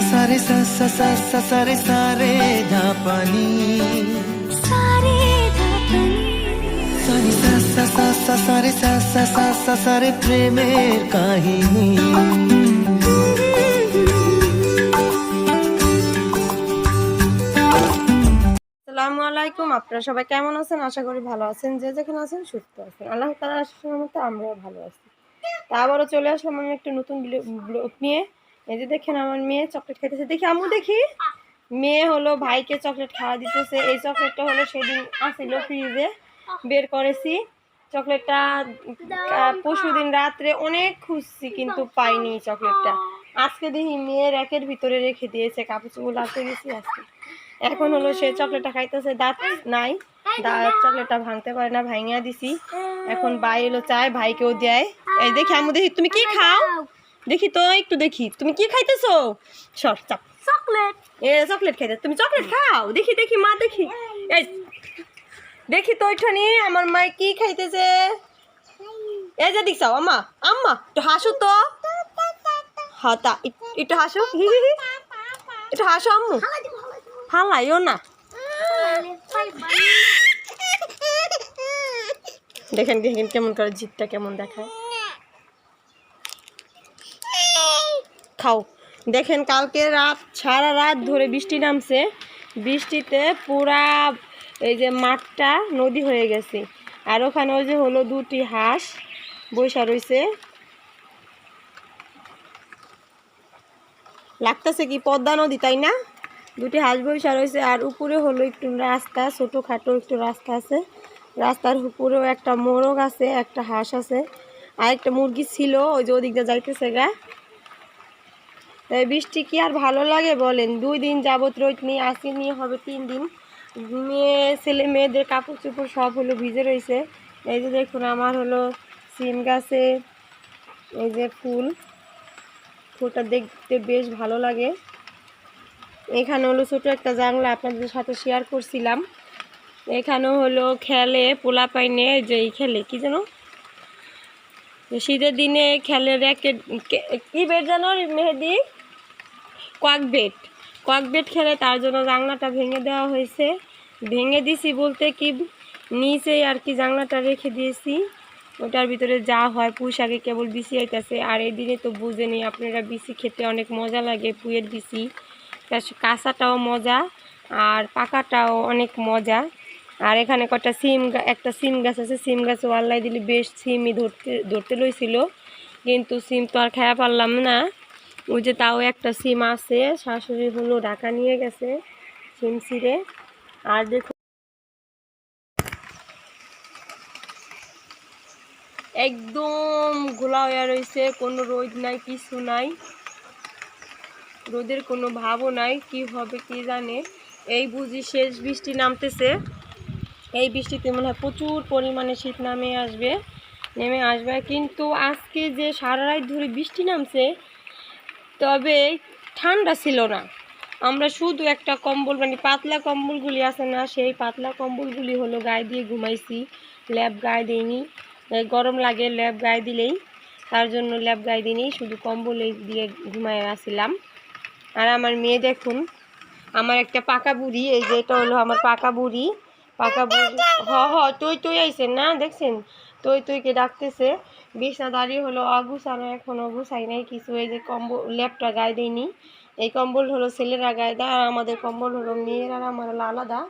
सारे सा सा सा सा सारे सारे धापानी सारे सा सा सा सा सारे सा सा सा सा सारे प्रेमेर काहिनी। আসসালামু আলাইকুম। আপনারা সবাই কেমন আছেন? আশা করি ভালো আছেন। যে যেখানে আছেন সুস্থ আছেন, আল্লাহ তাআলার আশীর্বাদ মতো আমরাও ভালো আছি। তা আবারও চলে আসলাম আমি একটা নতুন ব্লগ নিয়ে। এই যে দেখেন আমার মেয়ে চকলেট খাইতেছে, দেখি আম্মু দেখি। মেয়ে হলো ভাইকে চকলেট খাওয়া দিতেছে। এই চকলেটটা হলো সেদিন আসিল ফ্রিজে, বের করেছি। চকলেটটা পরশুদিন রাত্রে অনেক খুঁজছি কিন্তু পাইনি চকলেটটা। আজকে দেখি মেয়ে র্যাকের ভিতরে রেখে দিয়েছে, কাপড় চোপড় লাগাতে গেছি আজকে। এখন হলো সে চকলেটটা খাইতেছে, দাঁত নাই, চকলেটটা ভাঙতে পারে না, ভাঙিয়া দিছি। এখন ভাই এলো চায়, ভাইকেও দেয়। এই দেখি আম্মু দেখি তুমি কি খাও, দেখি তো একটু দেখি তুমি কি খাইতেছো। সর চাপ, চকলেট চকলেট খাইতে, তুমি চকলেট খাও, দেখি দেখি মা দেখি। এই দেখি তো ওইখানে আমার মা কি খাইতেছে। এই যে দেখছাও আম্মা, আম্মা একটু হাসো তো। হ্যাঁ তা একটু হাসো, একটু হাসো আম্মু। হালাইও না, দেখেন দেখেন কেমন করে জিভটা কেমন দেখায়। খাও। দেখেন কালকে রাত সারা রাত ধরে বৃষ্টি নামছে, বৃষ্টিতে পুরা এই যে মাঠটা নদী হয়ে গেছে। আর ওখানে ওই যে হলো দুটি হাঁস বৈশা রয়েছে, লাগতেছে কি পদ্মা নদী তাই না। দুটি হাঁস বৈশা রয়েছে। আর উপরে হলো একটু রাস্তা, ছোটোখাটো একটু রাস্তা আছে। রাস্তার উপরেও একটা মোরগ আছে, একটা হাঁস আছে, আর একটা মুরগি ছিল ওই যে ওদিকটা যাইতেছে গা। তাই বৃষ্টি কি আর ভালো লাগে বলেন। 2 দিন যাবত রোদ নিয়ে আসি, নিয়ে হবে 3 দিন। ছেলে মেয়েদের কাপড় চোপড় সব হলো ভিজে রয়েছে। এই যে দেখুন আমার হলো সিম গাছে এই যে ফুলটা দেখতে বেশ ভালো লাগে। এখানে হলো ছোট একটা জানলা আপনাদের সাথে শেয়ার করছিলাম। এখানেও হলো খেলে পোলা পাইনে, যে খেলে কি যেন শীতের দিনে খেলে র্যাকেট, কি বেট জানো মেহেদি, কোয়াক বেট খেলে, তার জন্য জানলাটা ভেঙে দেওয়া হয়েছে। ভেঙে দিছি বলতে কি নিচে আর কি জানলাটা রেখে দিয়েছি, ওটার ভিতরে যা হয় পুঁই শাকে কেবল বিসি আইতেছে। আর এই দিনে তো বুঝেনি আপনারা, বিসি খেতে অনেক মজা লাগে, পুঁয়ের বিসি কাঁচাটাও মজা আর পাকাটাও অনেক মজা। আর এখানে একটা সিম গাছ আছে, সিম গাছে আল্লাহ দিলে বেশ সিমই ধরতে লইছিল, কিন্তু সিম তো আর খাওয়া পারলাম না। ওই যে তাও একটা সিম আছে, শাশুড়ি হলো ঢাকা নিয়ে গেছে সিম ছিঁড়ে। আর দেখুন একদম ঘোলা হয়ে রয়েছে, কোনো রোদ নাই, কিছু নাই, রোদের কোনো ভাবও নাই। কি হবে কি জানে। এই বুঝি শেষ বৃষ্টি নামতেছে, এই বৃষ্টিতে মনে হয় প্রচুর পরিমাণে শীত নেমে আসবে। কিন্তু আজকে যে সারা রাত ধরে বৃষ্টি নামছে, তবে ঠান্ডা ছিল না। আমরা শুধু একটা কম্বল, মানে পাতলা কম্বলগুলি আছে না, সেই পাতলা কম্বলগুলি হলো গায়ে দিয়ে ঘুমাইছি, ল্যাপ গায়ে দিইনি। গরম লাগে ল্যাপ গায়ে দিলেই, তার জন্য ল্যাপ গায়ে দিইনি, শুধু কম্বল দিয়ে ঘুমায় আসছিলাম। আর আমার মেয়ে দেখুন, আমার একটা পাকা বুড়ি, এই যে এটা হলো আমার পাকা বুড়ি। তুই আইছেন না, দেখছেন তুইকে ডাকতেছে। বিছনা দাঁড়িয়ে হলো অগুছানো, এখনো গুছাই নাই কিছু। এই যে কম্বল ল্যাপটা গায়ে দেয়নি, এই কম্বল হলো ছেলেরা গায়ে দেয়, আর আমাদের কম্বল হলো মেয়েরা আমার হলো আলাদা।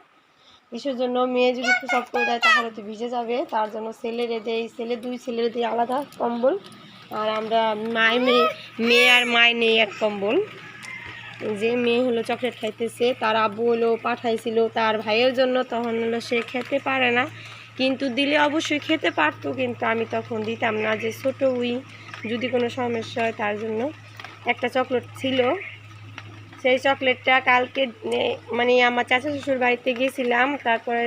কিসের জন্য, মেয়ে যদি সব করে দেয় তাহলে তো ভিজে যাবে, তার জন্য দুই ছেলের দেয় আলাদা কম্বল। আর আমরা মেয়ে আর মায় নেই এক কম্বল। যে মেয়ে হলো চকলেট খাইতেছে, তার আব্বু হলো পাঠাইছিল তার ভাইয়ের জন্য, তখন হলো সে খেতে পারে না, কিন্তু দিলে অবশ্যই খেতে পারতো, কিন্তু আমি তখন দিতাম না, যে ছোটো যদি কোনো সমস্যা হয় তার জন্য। একটা চকলেট ছিল, সেই চকলেটটা কালকে মানে আমার চাচা শ্বশুর বাড়িতে গেছিলাম, তারপরে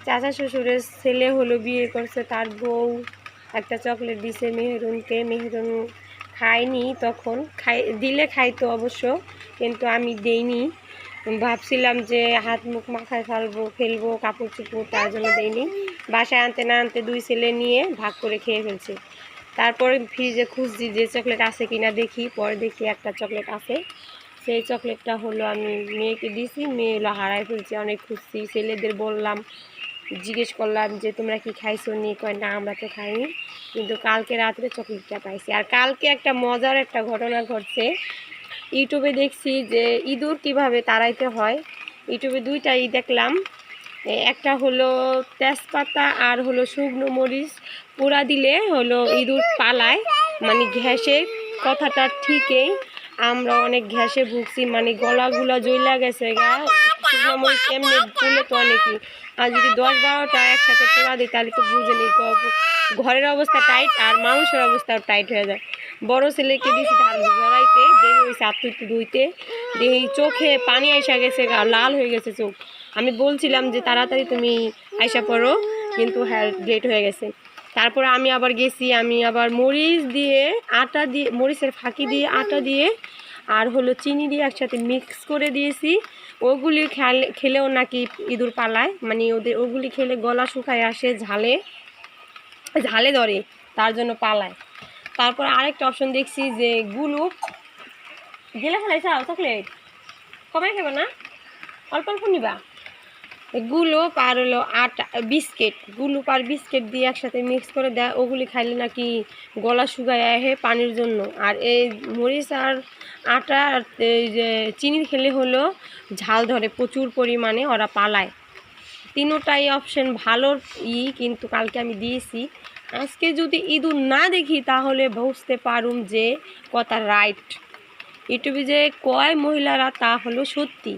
চাচা শ্বশুরের ছেলে হলো বিয়ে করছে, তার বউ একটা চকলেট দিছে মেহেরুনকে। মেহেরুন খাইনি, তখন দিলে খাইতো অবশ্য, কিন্তু আমি দেইনি। ভাবছিলাম যে হাত মুখ মাখায় ফেলবো কাপড় চোপড়, তার জন্য দেইনি। বাসায় আনতে না আনতে 2 ছেলে নিয়ে ভাগ করে খেয়ে ফেলছে। তারপরে ফ্রিজে খুঁজছি যে চকলেট আছে কিনা, দেখি, পরে দেখি একটা চকলেট আছে, সেই চকলেটটা হলো আমি মেয়েকে দিছি, মেয়ে হলো হারাই ফেলছে। অনেক খুশি, ছেলেদের বললাম, জিজ্ঞেস করলাম যে তোমরা কি খাইছো নি, কয় না আমরা তো খাইনি, কিন্তু কালকে রাত্রে চকলেটটা পাইছি। আর কালকে একটা মজার একটা ঘটনা ঘটছে, ইউটিউবে দেখছি যে ইঁদুর কিভাবে তাড়াইতে হয়। ইউটিউবে দুইটাই দেখলাম, একটা হলো তেজপাতা আর হলো শুকনো মরিচ পোড়া দিলে হলো ইঁদুর পালায়, মানে ঘ্যাসে, কথাটা ঠিকই। আমরা অনেক ঘ্যাসে ভুগছি, মানে গলাগুলা জ্বলা গেছে গা। শুকনো মরিচ এমনি পুড়লে তো অনেকই, আর যদি 10-12টা একসাথে পোড়া দিই তাহলে তো বুঝেনি, ঘরের অবস্থা টাইট আর মানুষের অবস্থাও টাইট হয়ে যায়। বড় ছেলেকে দিয়েছি ধান জড়াইতে, দেরি হয়েছে আত্মীয় ধুইতে, এই চোখে পানি আইসা গেছে গা, লাল হয়ে গেছে চোখ। আমি বলছিলাম যে তাড়াতাড়ি তুমি আইসা পড়ো, কিন্তু হ্যাঁ লেট হয়ে গেছে। তারপর আমি আবার গেছি, আমি আবার মরিচ দিয়ে আটা দিয়ে, মরিচের ফাঁকি দিয়ে আটা দিয়ে আর হলো চিনি দিয়ে একসাথে মিক্স করে দিয়েছি। ওগুলি খেলেও নাকি ইঁদুর পালায়, মানে ওগুলি খেলে গলা শুকায় আসে, ঝালে ঝালে ধরে, তার জন্য পালায়। তারপর আরেকটা অপশন দেখছি যে গুলুপ গেলে ফেলাইছাও চকলেট, কমাই খাবে না, অল্প অল্প নিবা। গুলুপ আর হলো আটা বিস্কিট, গুলুপ আর বিস্কিট দিয়ে একসাথে মিক্স করে দেয়, ওগুলি খাইলে নাকি গলা শুকায় আহে পানির জন্য। আর এই মরিচ আর আটা আর এই যে চিনি খেলে হলো ঝাল ধরে প্রচুর পরিমাণে, ওরা পালায়। তিনোটাই অপশন ভালো কিন্তু কালকে আমি দিয়েছি। আজকে যদি ইঁদুর না দেখি তাহলে বুঝতে পারুম যে কথা রাইট, ইউটিউবে যে কয় মহিলারা তা হলো সত্যি।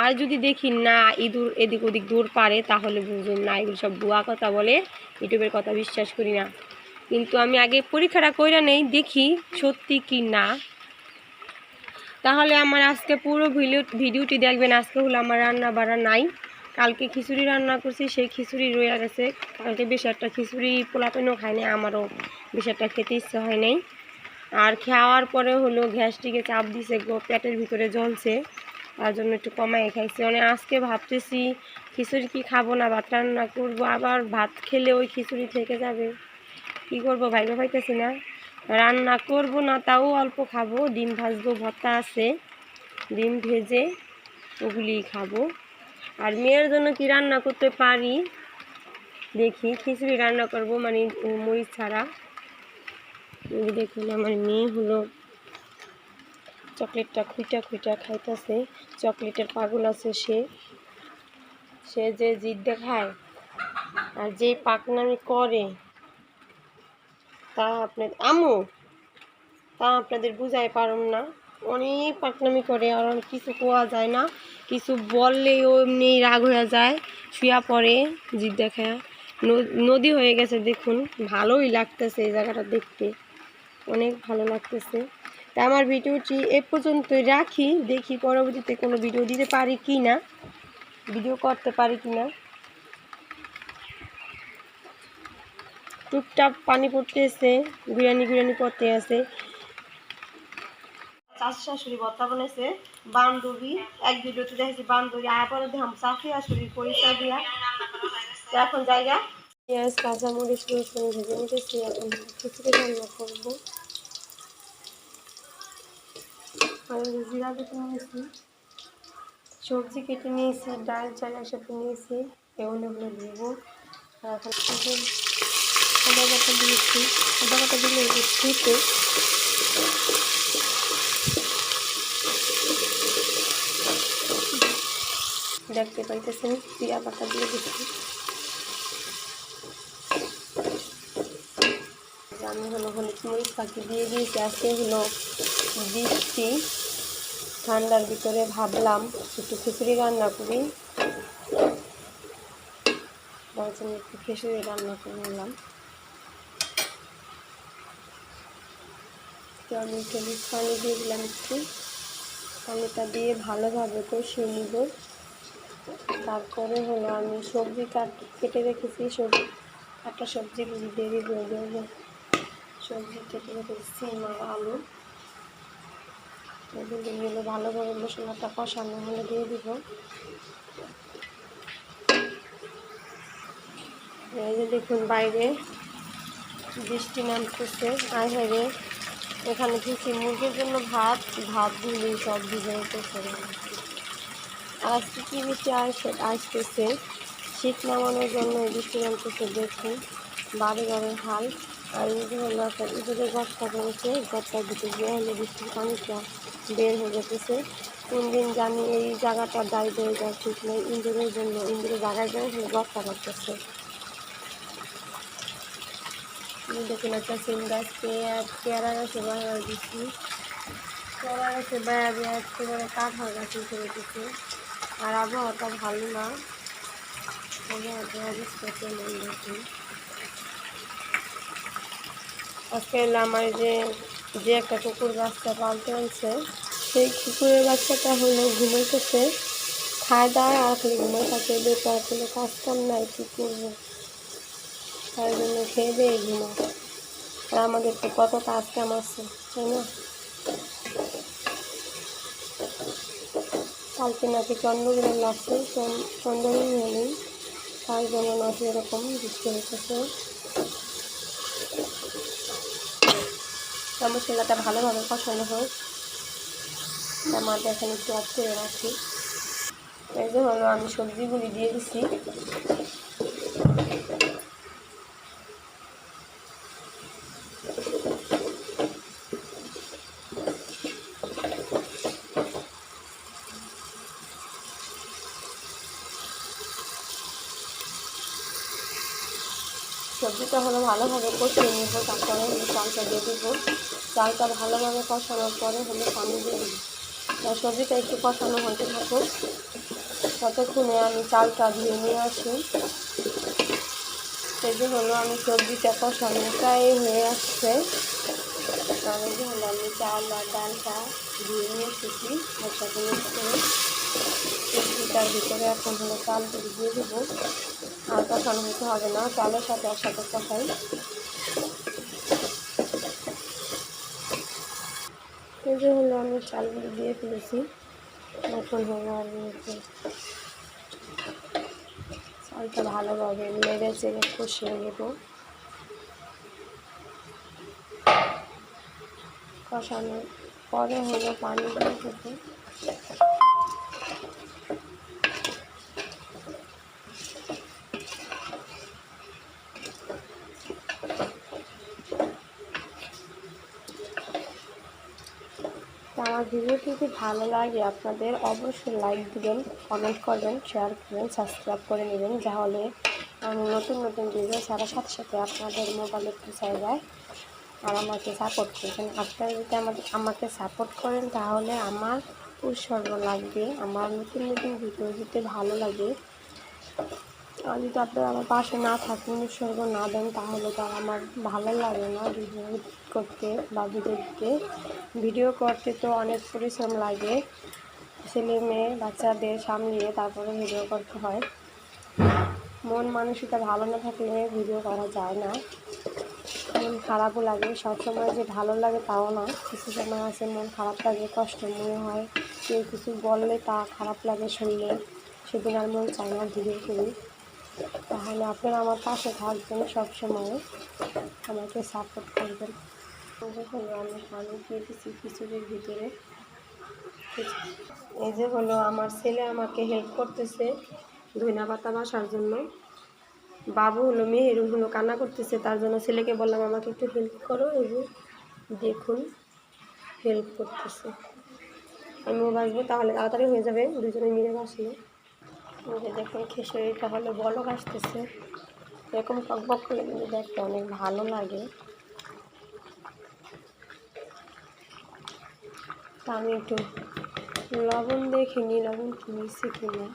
আর যদি দেখি না ইঁদুর এদিক ওদিক দূর পারে তাহলে বুঝুন না এগুলো সব ভুয়া কথা বলে, ইউটিউবের কথা বিশ্বাস করি না। কিন্তু আমি আগে পরীক্ষাটা কইরা নেই, দেখি সত্যি কি না। তাহলে আমার আজকে পুরো ভিডিওটি দেখবেন। আজকে হলো আমার রান্না বাড়া নাই, কালকে খিচুড়ি রান্না করছি, সেই খিচুড়ি রয়ে গেছে। কালকে বেশি একটা খিচুড়ি পোলাপেনও খায়নি, আমারও বেশি একটা খেতে ইচ্ছা হয় নাই। আর খাওয়ার পরে হলো গ্যাসটিকে চাপ দিছে, পেটের ভিতরে জ্বলছে, তার জন্য একটু কমাই খাইছি। মানে আজকে ভাবতেছি খিচুড়ি কি খাবো না ভাত রান্না করবো, আবার ভাত খেলে ওই খিচুড়ি থেকে যাবে, কি করবো ভাইবা পাইতেছি না। রান্না করব না, তাও অল্প খাবো, ডিম ভাজবো, ভর্তা আছে, ডিম ভেজে ওগুলি খাবো। আর মেয়ের জন্য কি রান্না করতে পারি দেখি, খিচুড়ি রান্না করব, মানে মরিচ ছাড়া। দেখুন আমার মেয়ে হলো চকলেটটা খুঁটা খুঁটা খাইতেছে, চকলেটের পাগল আছে সে যে জিদ দেখায় আর যে পাকনামি করে তা আপনাদের বুঝাই পারুম না। অনেক পাকনামি করে, আর কিছু কোয়া যায় না, কিছু বললেই ও এমনি রাগ হয়ে যায়, শুয়া পড়ে জিদ দেখায়। নদী হয়ে গেছে দেখুন, ভালোই লাগতেছে এই জায়গাটা দেখতে, অনেক ভালো লাগতেছে। তা আমার ভিডিওটি এ পর্যন্তই রাখি, দেখি পরবর্তীতে কোনো ভিডিও দিতে পারি কি না, ভিডিও করতে পারি কি না। টুকটাক পানি পড়তেছে, গুড়ানি পড়তে আছে। চাষি শাশুড়ি ভর্তা বানাইছে, বান্ধবী এক ভিডিওতে দেখেছি বান্ধবী, আর পরে দেখলাম চাষি শাশুড়ির পরিচয় দিয়া। তো এখন জায়গা পেঁয়াজ কাঁচামরিচ রসুন ভেজে নিতেছি, এখন খিচুড়ি রান্না করবো। আর জিরা বেটে নিয়েছি, সবজি কেটে নিয়েছি, ডাল চাল একসাথে নিয়েছি, এগুলো হলো দেবো। আর এখন আদা বাটা দিয়েছি, আদা বাটা দিলে খেতে দেখতে পাইতেছেন, জিরা বাটা দিয়ে দিচ্ছি। আমি হলো হলুদ মরিচ পাখি দিয়ে দিয়েছি। আজকে হলো বৃষ্টি, ঠান্ডার ভিতরে ভাবলাম একটু খিচুড়ি রান্না করি, তার জন্য একটু খিচুড়ি রান্না করে নিলাম। তো আমি হলুদ পানি দিয়ে দিলাম, একটু পানিটা দিয়ে ভালোভাবে কষিয়ে নিব। তারপরে হলো আমি সবজি কেটে রেখেছি, কাটা সবজিগুলি দিয়ে দিব। সবজি কেটে রেখেছি সিম আর আলু, এগুলো হলো ভালোভাবে মশলাটা কষানো হলে দিয়ে দিব। এই যে দেখুন বাইরে বৃষ্টি নামতেছে, আয় হায় এখানে দিচ্ছি মুরগির জন্য ভাত ধুলি সব ভিজে উঠেছে। আর আজকে কী বৃষ্টি আসতেছে, শীত নামানোর জন্য এই বৃষ্টি নামতেছে। দেখুন বাড়ি ঘরের হাল। আর এই যে হলো একটা ইঁদুরের গর্তা করেছে, গর্তার ভিতরে গিয়ে হলে বৃষ্টির পানিটা বের হয়ে যেতেছে। কোন দিন জানি এই জায়গাটা দায়ী হয়ে যায় ঠিক নেই, ইঁদুরের জন্য ইঁদুরের জায়গায় যায় হলে গর্তা করতেছে। দেখুন একটা সিম গাছ পেয়ারা গাছে বাড়া দিচ্ছি, পেয়ারা গাছে বেড়া দিয়ে একেবারে কাঁঠাল গাছে করে দিচ্ছে। আর আবহাওয়াটা ভালো না, আবহাওয়াটা অবস্থা কেমন দেখুন। আজকে আমার যে একটা কুকুর বাচ্চা পালতে আনছে, সেই কুকুরের বাচ্চাটা হলো ঘুমাইতেছে, খায় দায় আর খালি ঘুমাই থাকে। বেকার কোনো কাজ কাম নাই, কী করবো, তাই জন্য খেয়ে দিয়ে ঘুমা। আর আমাদের তো কত কাজ কাম আছে, তাই না? কালকে নাকি চন্দ্রগ্রহণ লাগছে, চন্দ্রগ্রহণ হলেই তার জন্য নাকি এরকম বৃষ্টি হতেছে। মশলাটা ভালোভাবে কষানো হয়, টমাটো এখানে একটু অফ করে রাখি। এই যে হলো আমি সবজিগুলি দিয়ে দিচ্ছি। সবজিটা হলো ভালোভাবে কষিয়ে নিব, তারপরে হলো চালটা দিয়ে দেবো। চালটা ভালোভাবে কষানোর পরে হলো পানি দিয়ে দেবো। আর সবজিটা একটু কষানো হতে থাকুক, ততক্ষণে আমি চালটা ধুয়ে নিয়ে আসি। এই যে হলো আমি সবজিটা কষানো প্রায় হয়ে আসছে। আর এই যে হলো আমি চাল আর ডালটা ধুয়ে নিয়ে এসেছি একসাথে মিক্স করে। সবজিটার ভিতরে এখন হলো চালগুলি দিয়ে দেবো। আর কষানো হতে হবে না, চালের সাথে একসাথে কষাই। এই যে হলো আমি চালগুলি দিয়ে ফেলেছি। এখন হলো আমি চালটা ভালোভাবে নেড়ে চেড়ে কষিয়ে নেব। কষানোর পরে হলো পানি দিয়ে দেবো। আমার ভিডিওটি যদি ভালো লাগে আপনাদের অবশ্যই লাইক দিবেন, কমেন্ট করবেন, শেয়ার করবেন, সাবস্ক্রাইব করে নেবেন, তাহলে আমি নতুন নতুন ভিডিও ছাড়ার সাথে সাথে আপনাদের মোবাইলে পৌঁছে যায়। আর আমাকে সাপোর্ট করবেন। আপনারা যদি আমাকে সাপোর্ট করেন তাহলে আমার উৎসর্গ লাগবে, আমার নতুন নতুন ভিডিও দিতে ভালো লাগে। আর যদি আপনারা আমার পাশে না থাকেন, উৎসর্গ না দেন, তাহলে তো আমার ভালো লাগে না ভিডিও করতে বা ভিডিও দিতে। ভিডিও করতে তো অনেক পরিশ্রম লাগে, ছেলে মেয়ে বাচ্চাদের সামলিয়ে তারপরে ভিডিও করতে হয়। মন মানসিকতা ভালো না থাকলে ভিডিও করা যায় না, মন খারাপও লাগে। সবসময় যে ভালো লাগে তাও না, কিছু সময় আছে মন খারাপ লাগে, কষ্ট মনে হয়, কেউ কিছু বললে তা খারাপ লাগে শুনলে, সেদিন আর মন চায় না ভিডিও করি। তাহলে আপনারা আমার পাশে থাকবেন, সবসময় আমাকে সাপোর্ট করবেন। আমি পানি দিয়ে দিচ্ছি খিচুড়ির ভিতরে। এই যে হলো আমার ছেলে আমাকে হেল্প করতেছে ধনিয়া পাতা বাসার জন্য। বাবু হলো মেহেরুন হলো কান্না করতেছে, তার জন্য ছেলেকে বললাম আমাকে একটু হেল্প করো। এই যে দেখুন হেল্প করতেছে, আমিও বাসবো তাহলে তাড়াতাড়ি হয়ে যাবে, দুজনে মিলে বাসলে। দেখুন খিচুড়িটা হলো বলক আসতেছে, এরকম টকবক করে কিন্তু দেখতে অনেক ভালো লাগে। তা আমি একটু লবণ দেখিনি, লবণ কিনেছি কিনা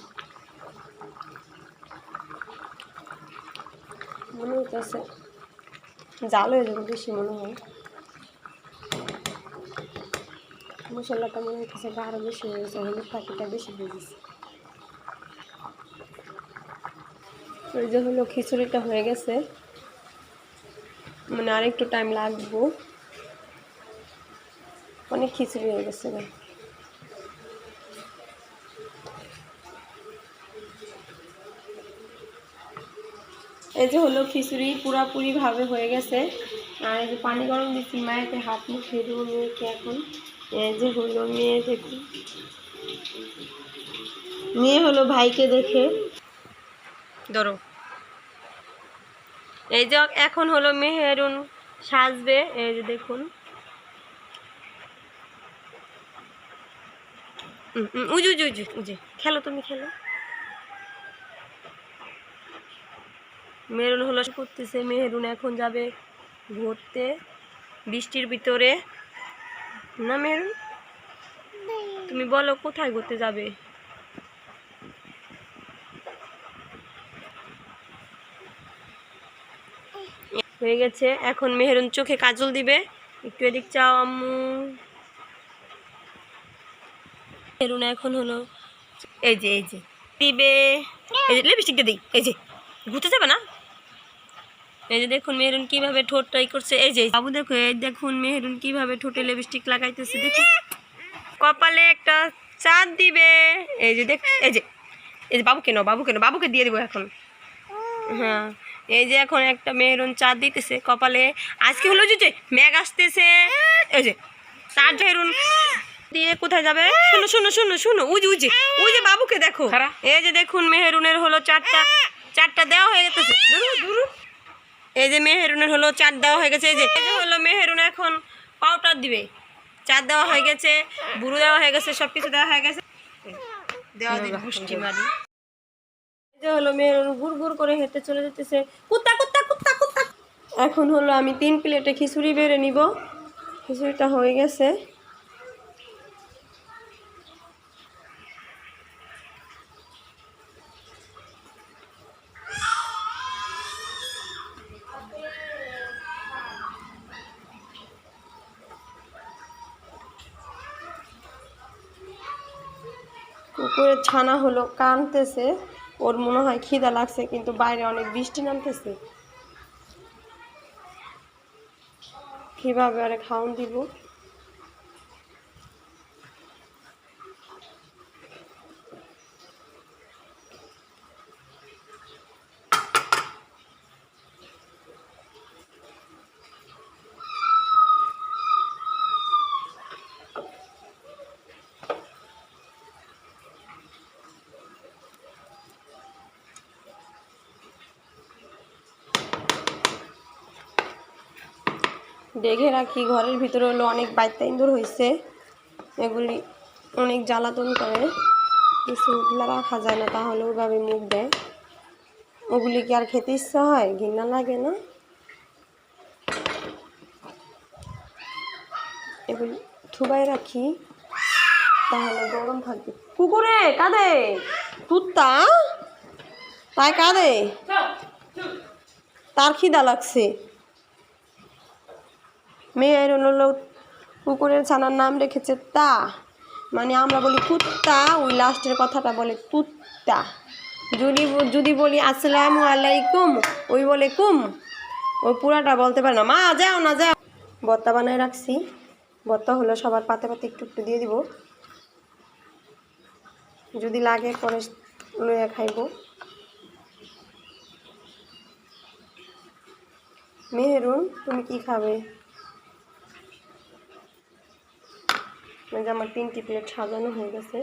মনে হইতেছে, জাল হয়ে যাবে বেশি মনে হয়। মশলাটা মনে হইতেছে আরও বেশি হয়ে গেছে, হলুদ পাখিটা বেশি দিয়ে দিচ্ছে। ওই যে হলো খিচুড়িটা হয়ে গেছে, মানে আরেকটু টাইম লাগবো, অনেক খিচুড়ি হয়ে গেছে। এই যে হলো খিচুড়ি পুরাপুরিভাবে হয়ে গেছে। আর এই যে পানি গরম দিচ্ছি, মায়েকে হাত মুখ ধুয়ে দেবো মেয়েকে এখন। এই যে হলো মেয়ে দেখি, মেয়ে হলো ভাইকে দেখে ধরো। এই যে এখন হলো মেহেরুন সাজবে, এই যে দেখুন। উজু উজু উজু উজে খেলো, তুমি খেলো। মেহেরুন হলো করতেছে, মেহেরুন এখন যাবে ঘুরতে বৃষ্টির ভিতরে। না মেহেরুন, তুমি বলো কোথায় ঘুরতে যাবে? হয়ে গেছে, এখন মেহেরুন চোখে কাজল দিবে। একটু এদিক চাও আম্মু। মেহেরুন এখন হলো এই যে দিবে, এই যে লিপস্টিকটা দিই, এই যে ঘুরতে যাবে না। এই যে দেখুন মেহেরুন কিভাবে ঠোঁট ট্রাই করছে। এই যে বাবু দেখো, এই দেখুন মেহেরুন কিভাবে ঠোঁটে লিপস্টিক লাগাইতেছে, দেখুন। কপালে একটা চাঁদ দিবে। এই যে দেখ, এই যে বাবুকে নাও, বাবুকে দিয়ে দেবো এখন। হ্যাঁ, এই যে এখন একটা মেহেরুন চাঁদ দিতেছে কপালে। আজকে হলো যে মেঘ আসতেছে, এই যে তার মেহেরুন দিয়ে কোথায় যাবে? শুনো শুনো শুনো শুনো, উজে বাবুকে দেখো। এই যে দেখুন মেহেরুনের হলো চারটা দেওয়া হয়ে গেছে। এই যে মেহেরুনের হলো 4 দেওয়া হয়ে গেছে। এই যে হলো মেহেরুন এখন পাউডার দিবে। 4 দেওয়া হয়ে গেছে, বুড়ো দেওয়া হয়ে গেছে, সব কিছু দেওয়া হয়ে গেছে। দেওয়া দিয়ে পুষ্টি মারি। এই যে হলো মেহেরুন গুড় করে হেঁটে চলে যেতেছে, কুত্তা কুত্তা কুত্তা কুত্তা। এখন হলো আমি 3 প্লেটে খিচুড়ি বেড়ে নিব। খিচুড়িটা হয়ে গেছে। কুকুরের ছানা হলো কানতেছে, ওর মনে হয় খিদা লাগছে, কিন্তু বাইরে অনেক বৃষ্টি নামতেছে। কিভাবে আরে খাওয়ান দিব? ডেকে রাখি ঘরের ভিতরে, হলো অনেক বাইত্যা ইন্দুর হয়েছে, এগুলি অনেক জ্বালাতন করে। কিছু রাখা যায় না, তাহলে ওইভাবে মুখ দেয়। ওগুলি কি আর খেতে ইচ্ছা হয়? ঘৃণা লাগে না? এগুলি থুবাই রাখি, তাহলে গরম থাকবে। কুকুরে কাঁদে, কুত্তা তাই কাঁদে, তার খিদা লাগছে। মেয়ের হলো কুকুরের ছানার নাম রেখেছে তা, মানে আমরা বলি কুত্তা, ওই লাস্টের কথাটা বলে তুত্তা। যদি বলি আসসালামু আলাইকুম, ওই বলে কুম, ওই পুরাটা বলতে পারে না। মা যাও না যাও। ভর্তা বানায় রাখছি, ভর্তা হলো সবার পাতে পাতে একটু একটু দিয়ে দিব, যদি লাগে পরে লইয়া খাইব। মেহেরুন তুমি কি খাবে? আমার 3টি প্লেট সাজানো হয়ে গেছে।